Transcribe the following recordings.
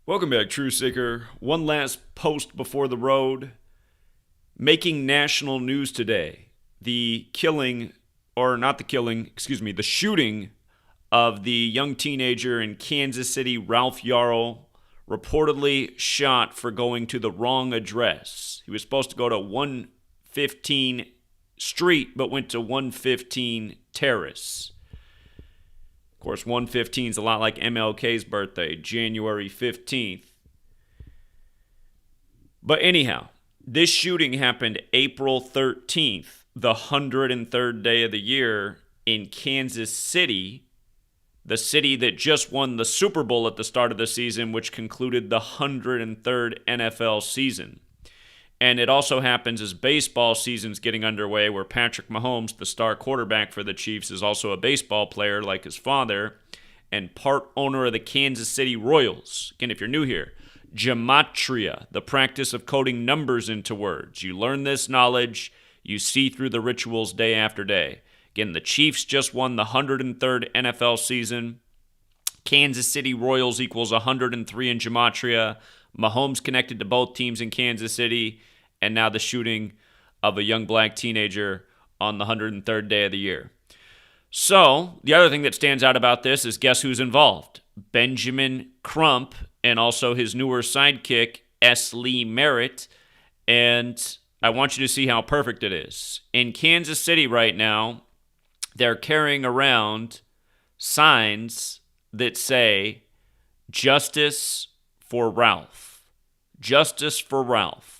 Welcome back, True Seeker. One last post before the road. Making national news today. The shooting of the young teenager in Kansas City, Ralph Yarl, reportedly shot for going to the wrong address. He was supposed to go to 115 Street, but went to 115 Terrace. Of course, 115 is a lot like MLK's birthday, January 15th. But anyhow, this shooting happened April 13th, the 103rd day of the year in Kansas City, the city that just won the Super Bowl at the start of the season, which concluded the 103rd NFL season. And it also happens as baseball season's getting underway, where Patrick Mahomes, the star quarterback for the Chiefs, is also a baseball player like his father and part owner of the Kansas City Royals. Again, if you're new here, Gematria, the practice of coding numbers into words. You learn this knowledge, you see through the rituals day after day. Again, the Chiefs just won the 103rd NFL season. Kansas City Royals equals 103 in Gematria. Mahomes connected to both teams in Kansas City, and now the shooting of a young black teenager on the 103rd day of the year. So, the other thing that stands out about this is guess who's involved? Benjamin Crump and also his newer sidekick, S. Lee Merritt. And I want you to see how perfect it is. In Kansas City right now, they're carrying around signs that say, Justice for Ralph. Justice for Ralph.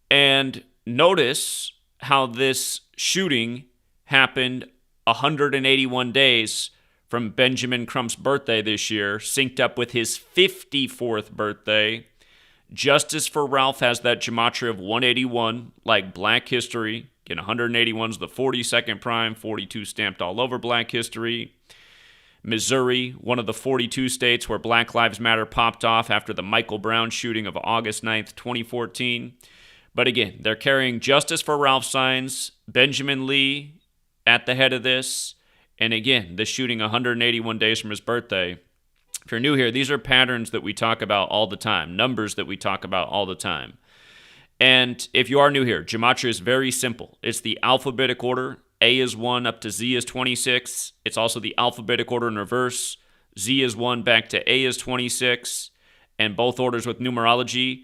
And notice how this shooting happened 181 days from Benjamin Crump's birthday this year, synced up with his 54th birthday. Justice for Ralph has that gematria of 181, like Black History. Again, 181 is the 42nd prime, 42 stamped all over Black History. Missouri, one of the 42 states where Black Lives Matter popped off after the Michael Brown shooting of August 9th, 2014. But again, they're carrying Justice for Ralph signs, Benjamin Lee at the head of this, and again, the shooting 181 days from his birthday. If you're new here, these are patterns that we talk about all the time, numbers that we talk about all the time. And if you are new here, Gematria is very simple. It's the alphabetic order. A is 1 up to Z is 26. It's also the alphabetic order in reverse. Z is 1 back to A is 26. And both orders with numerology.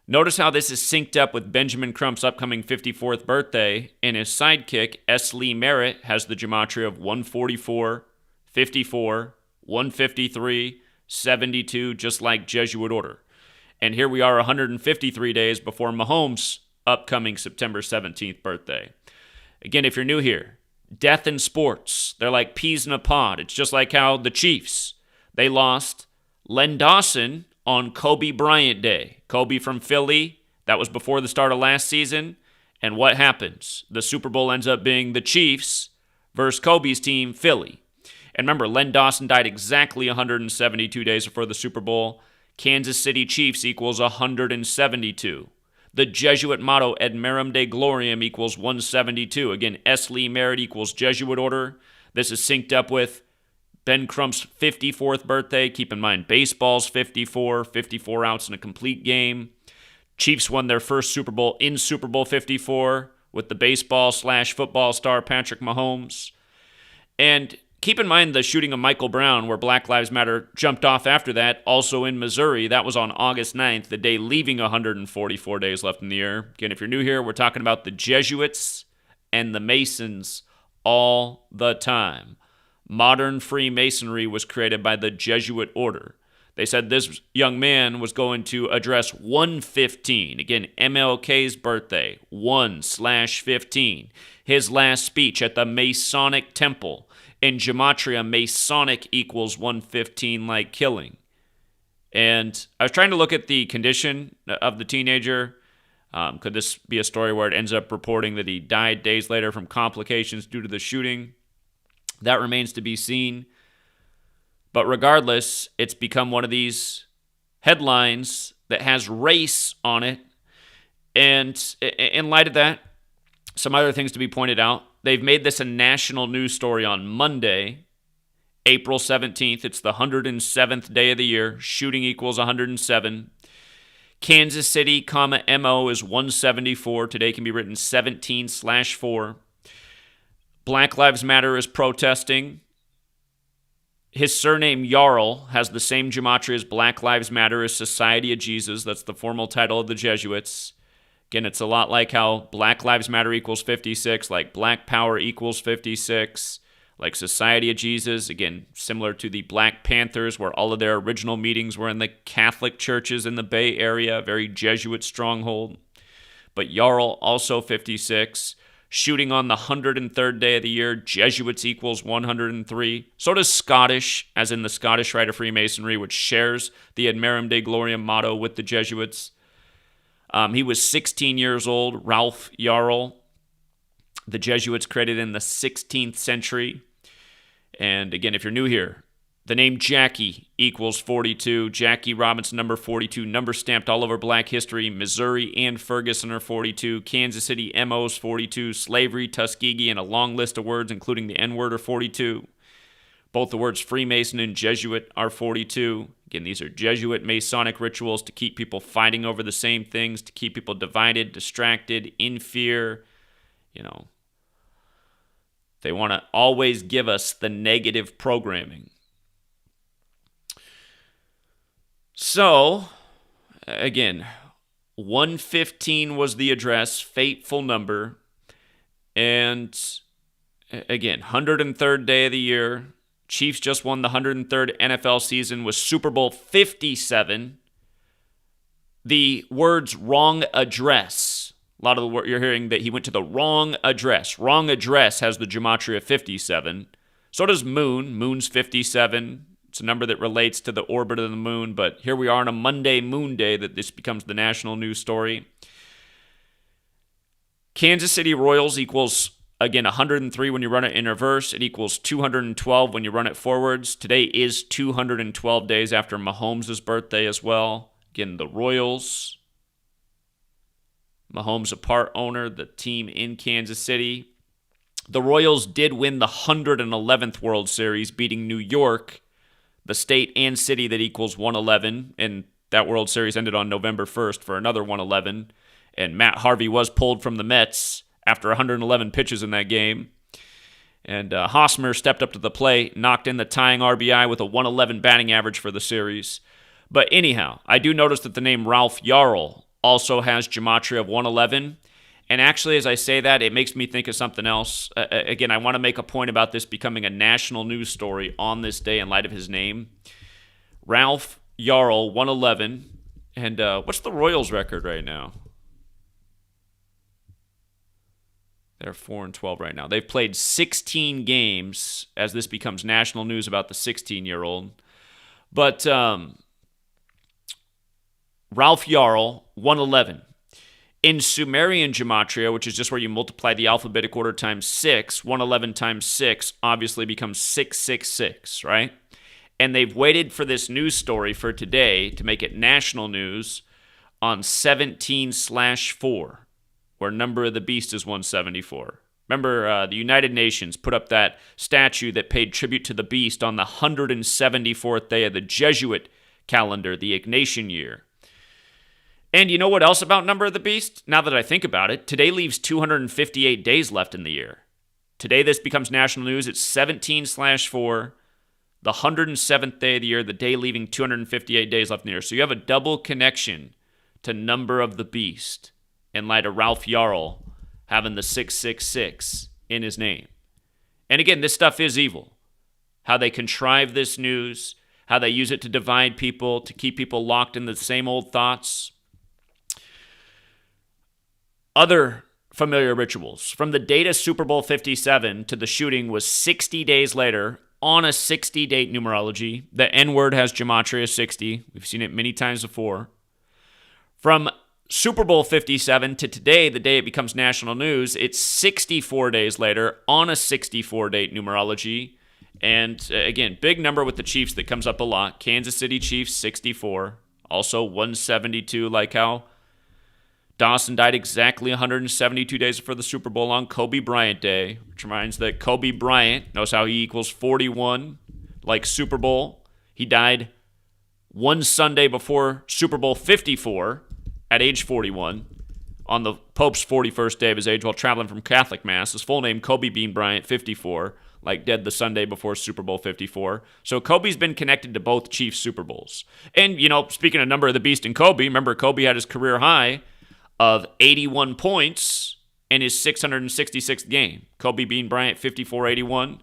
Notice how this is synced up with Benjamin Crump's upcoming 54th birthday, and his sidekick, S. Lee Merritt, has the gematria of 144, 54, 153, 72, just like Jesuit order. And here we are 153 days before Mahomes' upcoming September 17th birthday. Again, if you're new here, death in sports, they're like peas in a pod. It's just like how the Chiefs, they lost Len Dawson on Kobe Bryant Day. Kobe from Philly, that was before the start of last season. And what happens? The Super Bowl ends up being the Chiefs versus Kobe's team, Philly. And remember, Len Dawson died exactly 172 days before the Super Bowl. Kansas City Chiefs equals 172. The Jesuit motto, Ad Merum de Gloriam, equals 172. Again, S. Lee Merritt equals Jesuit order. This is synced up with Ben Crump's 54th birthday. Keep in mind, baseball's 54 outs in a complete game. Chiefs won their first Super Bowl in Super Bowl 54 with the baseball/football star Patrick Mahomes. And keep in mind the shooting of Michael Brown, where Black Lives Matter jumped off after that, also in Missouri. That was on August 9th, the day leaving 144 days left in the year. Again, if you're new here, we're talking about the Jesuits and the Masons all the time. Modern Freemasonry was created by the Jesuit order. They said this young man was going to address 115. Again, MLK's birthday, 1/15. His last speech at the Masonic Temple. In Gematria, Masonic equals 115, like killing. And I was trying to look at the condition of the teenager. Could this be a story where it ends up reporting that he died days later from complications due to the shooting? That remains to be seen. But regardless, it's become one of these headlines that has race on it. And in light of that, some other things to be pointed out. They've made this a national news story on Monday. April 17th, it's the 107th day of the year. Shooting equals 107. Kansas City, MO is 174. Today can be written 17/4. Black Lives Matter is protesting. His surname, Yarl, has the same gematria as Black Lives Matter as Society of Jesus. That's the formal title of the Jesuits. Again, it's a lot like how Black Lives Matter equals 56, like Black Power equals 56, like Society of Jesus. Again, similar to the Black Panthers, where all of their original meetings were in the Catholic churches in the Bay Area, very Jesuit stronghold. But Yarl, also 56. Shooting on the 103rd day of the year, Jesuits equals 103. So does Scottish, as in the Scottish Rite of Freemasonry, which shares the Ad Merum Dei Gloriam motto with the Jesuits. He was 16 years old, Ralph Yarl. The Jesuits created in the 16th century. And again, if you're new here, the name Jackie equals 42. Jackie Robinson, number 42, number stamped all over Black history. Missouri and Ferguson are 42. Kansas City MO's 42. Slavery, Tuskegee, and a long list of words, including the N-word, are 42. Both the words Freemason and Jesuit are 42. Again, these are Jesuit Masonic rituals to keep people fighting over the same things, to keep people divided, distracted, in fear. They want to always give us the negative programming. So, again, 115 was the address, fateful number. And again, 103rd day of the year. Chiefs just won the 103rd NFL season with Super Bowl 57. The words wrong address. A lot of the word you're hearing that he went to the wrong address. Wrong address has the Gematria 57. So does Moon. Moon's 57. It's a number that relates to the orbit of the moon, but here we are on a Monday moon day that this becomes the national news story. Kansas City Royals equals, again, 103 when you run it in reverse. It equals 212 when you run it forwards. Today is 212 days after Mahomes' birthday as well. Again, the Royals. Mahomes a part owner, the team in Kansas City. The Royals did win the 111th World Series, beating New York, the state and city that equals 111, and that World Series ended on November 1st for another 111, and Matt Harvey was pulled from the Mets after 111 pitches in that game, and Hosmer stepped up to the plate, knocked in the tying RBI with a 111 batting average for the series. But anyhow, I do notice that the name Ralph Yarl also has Gematria of 111, and actually, as I say that, it makes me think of something else. Again, I want to make a point about this becoming a national news story on this day in light of his name. Ralph Yarl, 111. And what's the Royals' record right now? They're 4-12 right now. They've played 16 games as this becomes national news about the 16-year-old. But Ralph Yarl, 111. In Sumerian Gematria, which is just where you multiply the alphabetic order times 6, 111 times 6 obviously becomes 666, right? And they've waited for this news story for today to make it national news on 17/4, where number of the beast is 174. Remember, the United Nations put up that statue that paid tribute to the beast on the 174th day of the Jesuit calendar, the Ignatian year. And you know what else about Number of the Beast? Now that I think about it, today leaves 258 days left in the year. Today this becomes national news. It's 17/4, the 107th day of the year, the day leaving 258 days left in the year. So you have a double connection to Number of the Beast in light of Ralph Yarl having the 666 in his name. And again, this stuff is evil. How they contrive this news, how they use it to divide people, to keep people locked in the same old thoughts. Other familiar rituals. From the date of Super Bowl 57 to the shooting was 60 days later on a 60-date numerology. The N-word has Gematria 60. We've seen it many times before. From Super Bowl 57 to today, the day it becomes national news, it's 64 days later on a 64-date numerology. And again, big number with the Chiefs that comes up a lot. Kansas City Chiefs, 64. Also 172, like how Dawson died exactly 172 days before the Super Bowl on Kobe Bryant Day, which reminds that Kobe Bryant knows how he equals 41. like Super Bowl. He died one Sunday before Super Bowl 54 at age 41 on the Pope's 41st day of his age while traveling from Catholic Mass. His full name, Kobe Bean Bryant, 54, like dead the Sunday before Super Bowl 54. So Kobe's been connected to both Chiefs Super Bowls. And, speaking of number of the beast in Kobe, remember Kobe had his career high of 81 points in his 666th game. Kobe Bean Bryant, 54-81,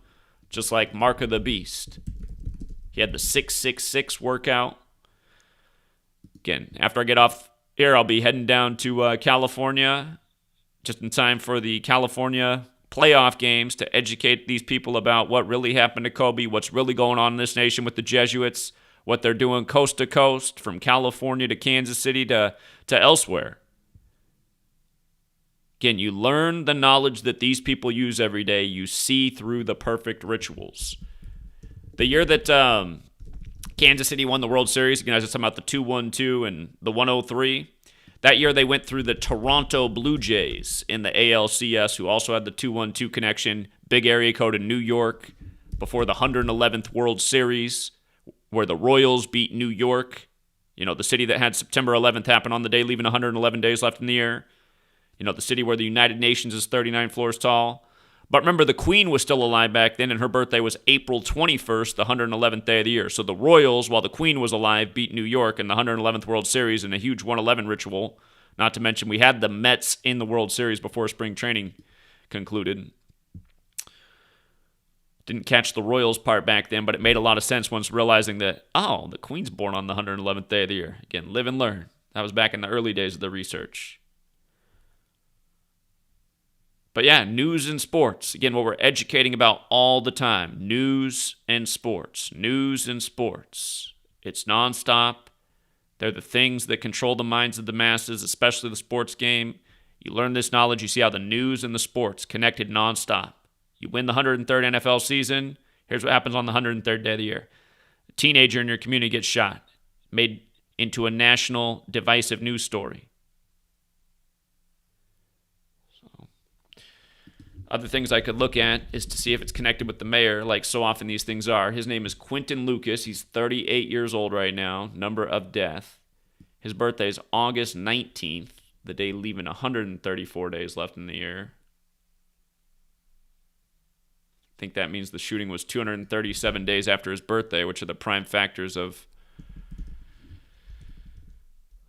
just like Mark of the Beast. He had the 666 workout. Again, after I get off here, I'll be heading down to California just in time for the California playoff games to educate these people about what really happened to Kobe, what's really going on in this nation with the Jesuits, what they're doing coast to coast, from California to Kansas City to elsewhere. Again, you learn the knowledge that these people use every day. You see through the perfect rituals. The year that Kansas City won the World Series, again, I was just talking about the 2-1-2 and the 103. That year they went through the Toronto Blue Jays in the ALCS, who also had the 2-1-2 connection. Big area code in New York before the 111th World Series, where the Royals beat New York. The city that had September 11th happen on the day, leaving 111 days left in the year. The city where the United Nations is 39 floors tall. But remember, the Queen was still alive back then, and her birthday was April 21st, the 111th day of the year. So the Royals, while the Queen was alive, beat New York in the 111th World Series in a huge 111 ritual. Not to mention, we had the Mets in the World Series before spring training concluded. Didn't catch the Royals part back then, but it made a lot of sense once realizing that, the Queen's born on the 111th day of the year. Again, live and learn. That was back in the early days of the research. But yeah, news and sports. Again, what we're educating about all the time. News and sports. News and sports. It's nonstop. They're the things that control the minds of the masses, especially the sports game. You learn this knowledge, you see how the news and the sports connected nonstop. You win the 103rd NFL season, here's what happens on the 103rd day of the year. A teenager in your community gets shot, made into a national divisive news story. Other things I could look at is to see if it's connected with the mayor, like so often these things are. His name is Quentin Lucas. He's 38 years old right now, number of death. His birthday is August 19th, the day leaving 134 days left in the year. I think that means the shooting was 237 days after his birthday, which are the prime factors of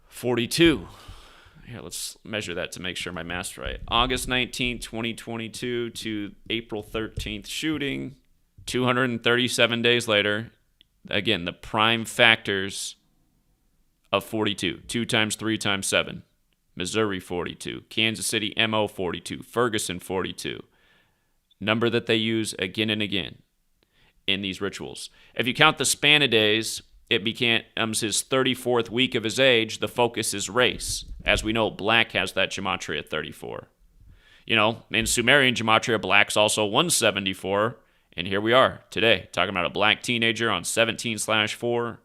42. Here, let's measure that to make sure my math's right. August 19th, 2022 to April 13th shooting, 237 days later. Again, the prime factors of 42. 2 times 3 times 7. Missouri 42. Kansas City MO 42. Ferguson 42. Number that they use again and again in these rituals. If you count the span of days, it becomes his 34th week of his age. The focus is race. As we know, black has that Gematria 34. In Sumerian Gematria, black's also 174. And here we are today, talking about a black teenager on 17/4.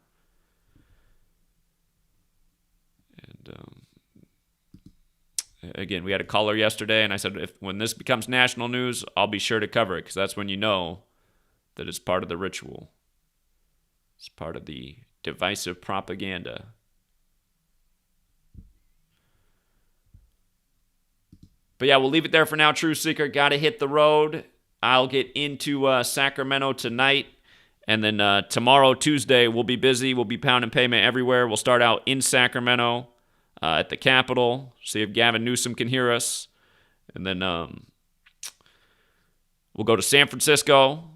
And again, we had a caller yesterday, and I said, when this becomes national news, I'll be sure to cover it, because that's when you know that it's part of the ritual. It's part of the divisive propaganda. But yeah, we'll leave it there for now, Truth Seeker. Got to hit the road. I'll get into Sacramento tonight. And then tomorrow, Tuesday, we'll be busy. We'll be pounding pavement everywhere. We'll start out in Sacramento at the Capitol. See if Gavin Newsom can hear us. And then we'll go to San Francisco.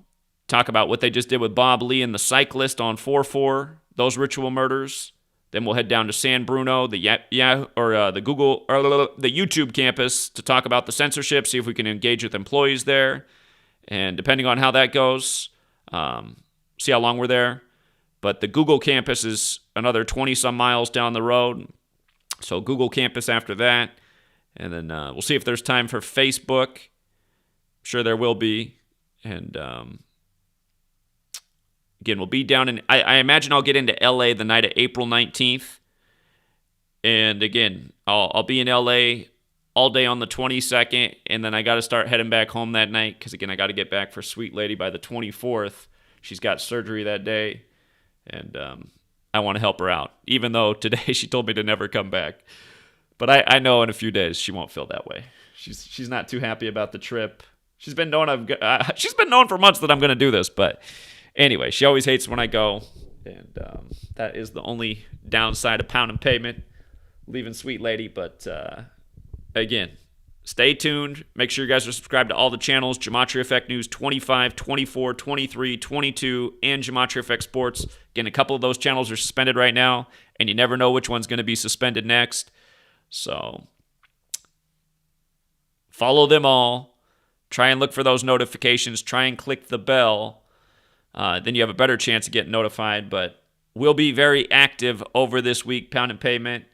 Talk about what they just did with Bob Lee and the cyclist on 4/4, those ritual murders. Then we'll head down to San Bruno, the YouTube campus, to talk about the censorship, see if we can engage with employees there. And depending on how that goes, see how long we're there. But the Google campus is another 20-some miles down the road. So Google campus after that. And then we'll see if there's time for Facebook. I'm sure there will be. And again, we'll be down in... I imagine I'll get into LA the night of April 19th. And again, I'll be in LA all day on the 22nd. And then I got to start heading back home that night. Because again, I got to get back for Sweet Lady by the 24th. she's got surgery that day, and I want to help her out, even though today she told me to never come back. But I know in a few days she won't feel that way. She's not too happy about the trip. She's been known for months that I'm going to do this, but anyway, she always hates when I go, and that is the only downside of Pound and Pavement, leaving Sweet Lady. But again, stay tuned. Make sure you guys are subscribed to all the channels: Gematria Effect News 25, 24, 23, 22, and Gematria Effect Sports. Again, a couple of those channels are suspended right now, and you never know which one's going to be suspended next. So follow them all. Try and look for those notifications. Try and click the bell. Then you have a better chance of getting notified. But we'll be very active over this week, Pound and Pavement.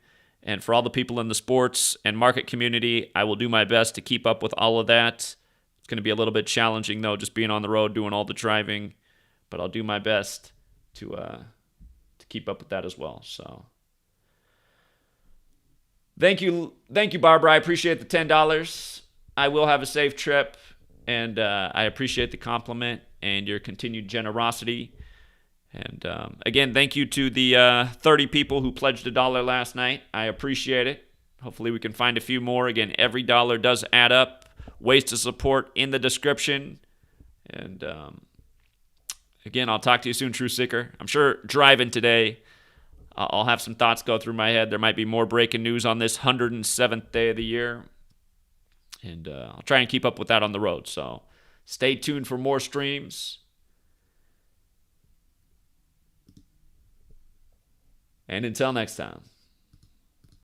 And for all the people in the sports and market community, I will do my best to keep up with all of that. It's going to be a little bit challenging, though, just being on the road, doing all the driving. But I'll do my best to keep up with that as well. So thank you, Barbara. I appreciate the $10. I will have a safe trip, and I appreciate the compliment and your continued generosity. And again, thank you to the 30 people who pledged $1 last night. I appreciate it. Hopefully we can find a few more. Again, every dollar does add up. Ways to support in the description. And again, I'll talk to you soon, True Seeker. I'm sure driving today, I'll have some thoughts go through my head. There might be more breaking news on this 107th day of the year. And I'll try and keep up with that on the road. So stay tuned for more streams. And until next time.